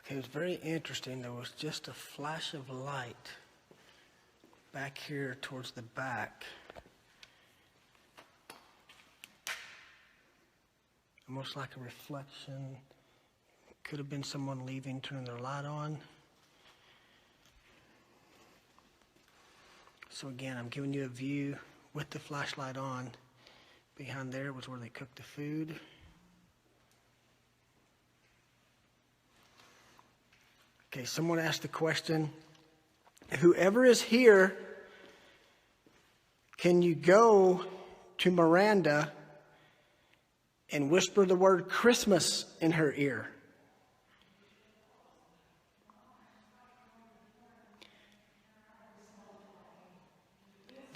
Okay, it was very interesting. There was just a flash of light back here towards the back. Almost like a reflection. Could have been someone leaving, turning their light on. So again, I'm giving you a view with the flashlight on. Behind there was where they cooked the food. Okay, someone asked the question, whoever is here, can you go to Miranda and whisper the word Christmas in her ear?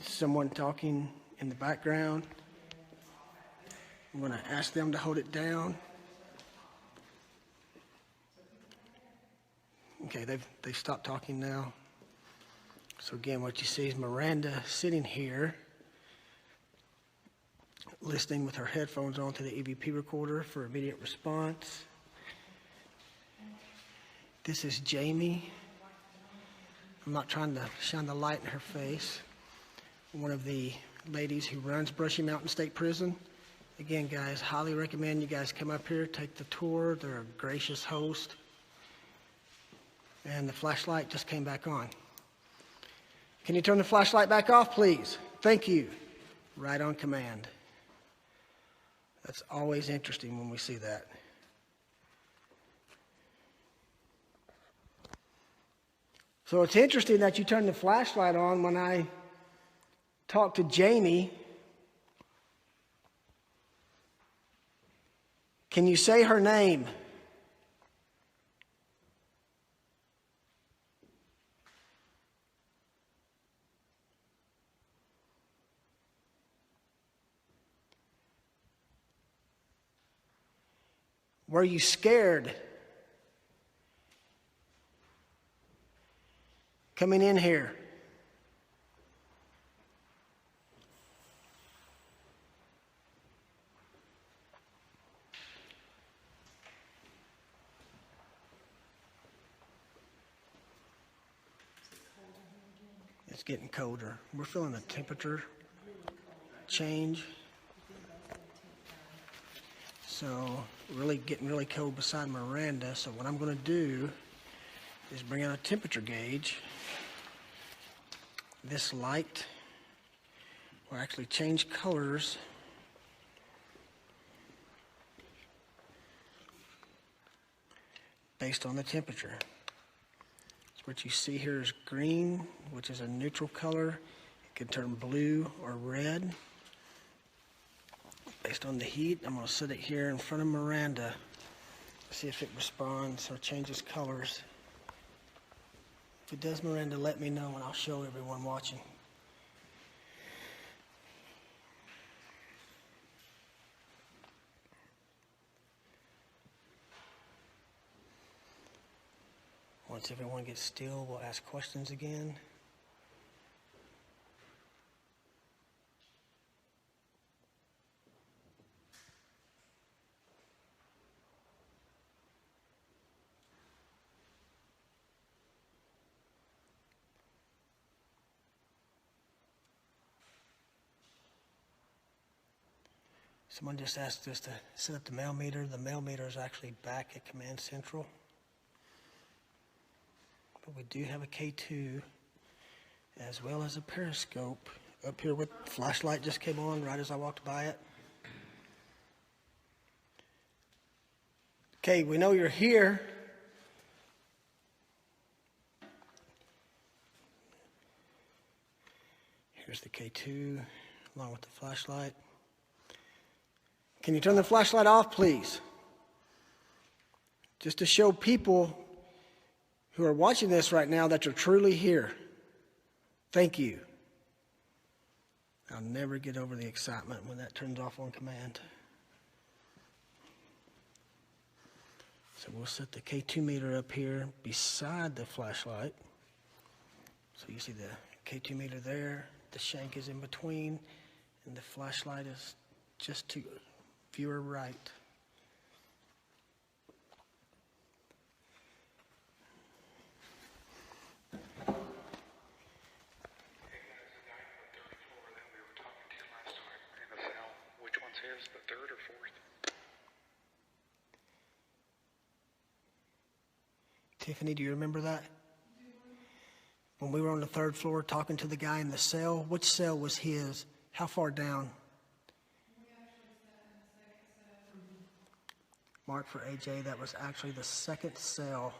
Someone talking in the background. I'm going to ask them to hold it down. Okay, they've stopped talking now. So again, what you see is Miranda sitting here, listening with her headphones on to the EVP recorder for immediate response. This is Jamie. I'm not trying to shine the light in her face. One of the ladies who runs Brushy Mountain State Prison. Again, guys, highly recommend you guys come up here, take the tour. They're a gracious host. And the flashlight just came back on. Can you turn the flashlight back off, please? Thank you. Right on command. That's always interesting when we see that. So it's interesting that you turn the flashlight on when I talk to Jamie. Can you say her name? Were you scared coming in here? It's getting colder. We're feeling the temperature change. So really getting really cold beside Miranda. So what I'm going to do is bring out a temperature gauge. This light will actually change colors based on the temperature. So what you see here is green, which is a neutral color. It can turn blue or red. Based on the heat, I'm going to set it here in front of Miranda. See if it responds or changes colors. If it does, Miranda, let me know and I'll show everyone watching. Once everyone gets still, we'll ask questions again. Someone just asked us to set up the mail meter. The mail meter is actually back at Command Central. But we do have a K2 as well as a periscope up here with flashlight just came on right as I walked by it. Okay, we know you're here. Here's the K2 along with the flashlight. Can you turn the flashlight off, please? Just to show people who are watching this right now that you're truly here. Thank you. I'll never get over the excitement when that turns off on command. So we'll set the K2 meter up here beside the flashlight. So you see the K2 meter there, the shank is in between, and the flashlight is just to viewer right. The third or fourth? Tiffany, do you remember that? When we were on the third floor talking to the guy in the cell, which cell was his? How far down? Mark for AJ, that was actually the second cell.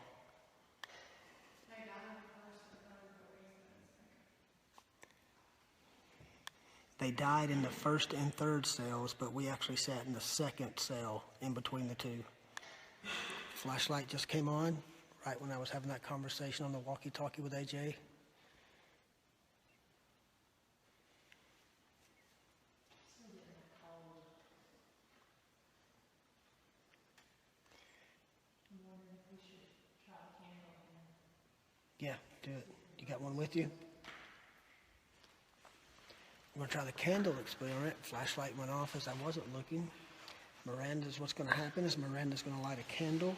They died in the first and third cells, but we actually sat in the second cell in between the two. Flashlight just came on right when I was having that conversation on the walkie-talkie with AJ. Yeah, do it. You got one with you? We're going to try the candle experiment. Flashlight went off as I wasn't looking. What's going to happen is Miranda's going to light a candle.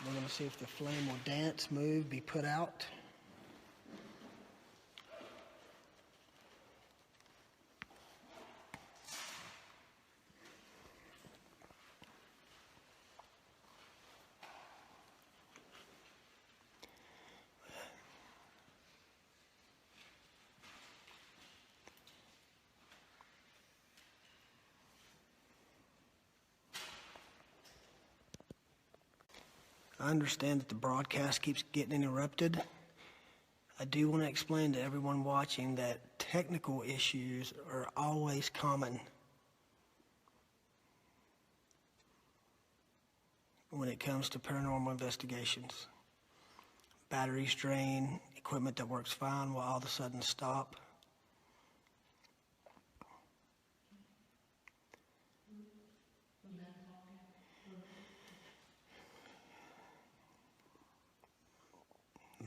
We're going to see if the flame will dance, move, be put out. I understand that the broadcast keeps getting interrupted. I do want to explain to everyone watching that technical issues are always common when it comes to paranormal investigations. Batteries drain, equipment that works fine will all of a sudden stop.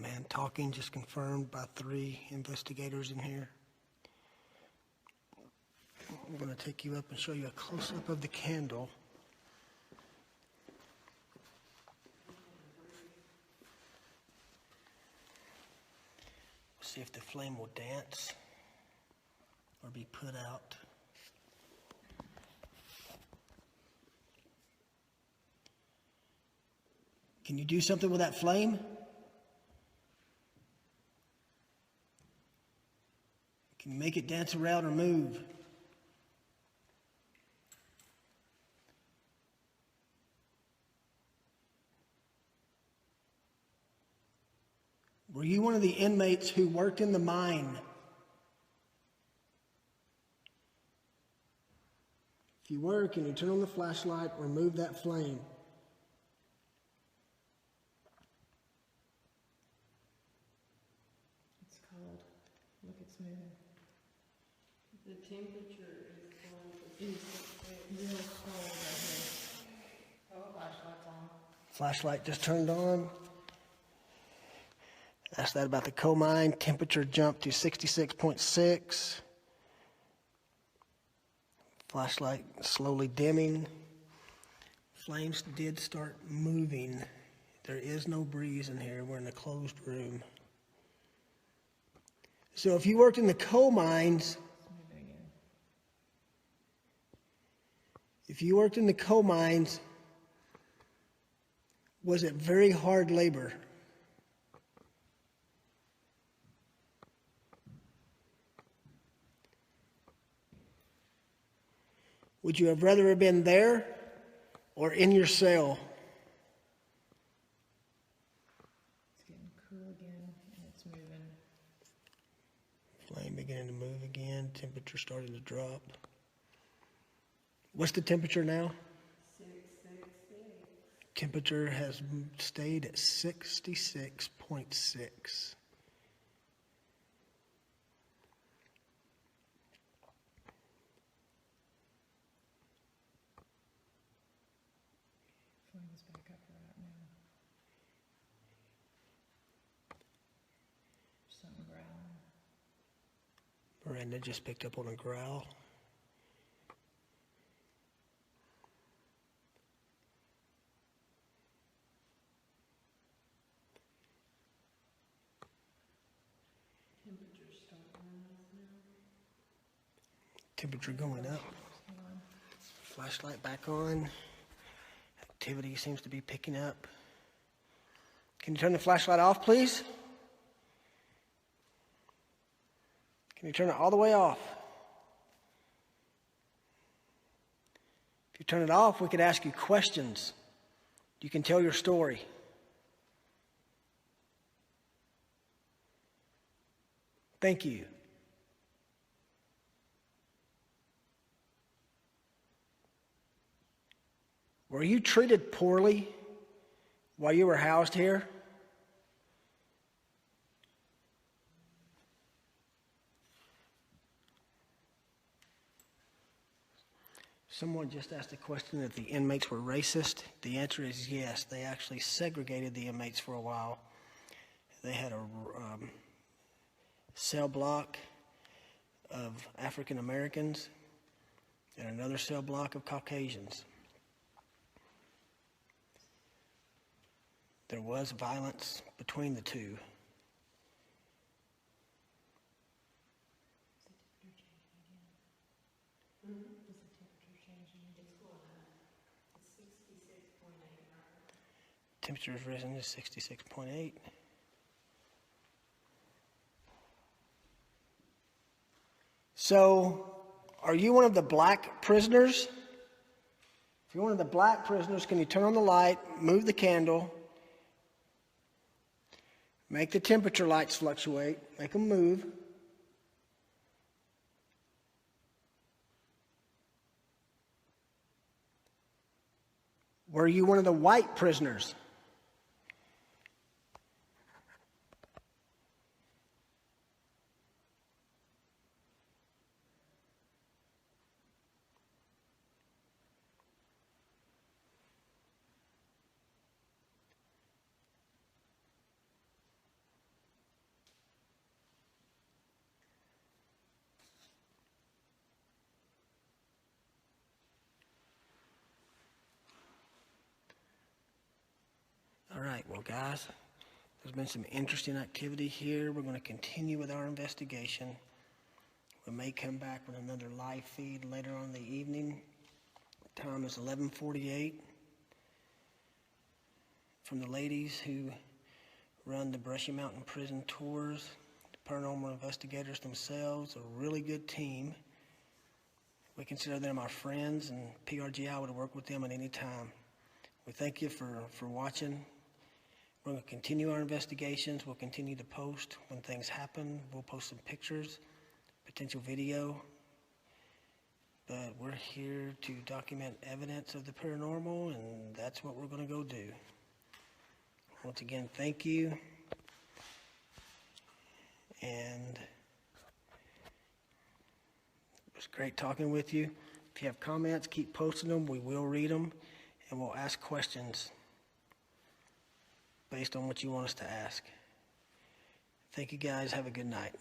Man talking just confirmed by 3 investigators in here. I'm going to take you up and show you a close-up of the candle. See if the flame will dance or be put out. Can you do something with that flame? Can you make it dance around or move? Were you one of the inmates who worked in the mine? If you were, can you turn on the flashlight or move that flame? It's cold. Look, it's moving. The temperature is going to It's real cold right here. Oh, flashlight's on. Flashlight just turned on. Asked that about the coal mine. Temperature jumped to 66.6. Flashlight slowly dimming. Flames did start moving. There is no breeze in here. We're in a closed room. So if you worked in the coal mines, was it very hard labor? Would you have rather have been there or in your cell? It's getting cool again, and it's moving. Flame beginning to move again. Temperature starting to drop. What's the temperature now? 666. Temperature has stayed at 66.6. Flame's back up right now. Something growling. Miranda just picked up on a growl. Temperature's starting now. Temperature going up. Flashlight back on. Activity seems to be picking up. Can you turn the flashlight off, please? Can you turn it all the way off? If you turn it off, we could ask you questions. You can tell your story. Thank you. Were you treated poorly while you were housed here? Someone just asked a question if the inmates were racist. The answer is yes. They actually segregated the inmates for a while. They had a cell block of African Americans and another cell block of Caucasians. There was violence between the two. Temperature has risen to 66.8. So, are you one of the black prisoners? If you're one of the black prisoners, can you turn on the light, move the candle, Make the temperature lights fluctuate. Make them move. Were you one of the white prisoners? All right, well, guys, there's been some interesting activity here. We're going to continue with our investigation. We may come back with another live feed later on in the evening. Time is 11:48. From the ladies who run the Brushy Mountain Prison tours, the paranormal investigators themselves, a really good team. We consider them our friends, and PRGI would work with them at any time. We thank you for watching. We're going to continue our investigations. We'll continue to post when things happen. We'll post some pictures, potential video. But we're here to document evidence of the paranormal, and that's what we're going to go do. Once again, thank you. And it was great talking with you. If you have comments, keep posting them. We will read them, and we'll ask questions based on what you want us to ask. Thank you, guys. Have a good night.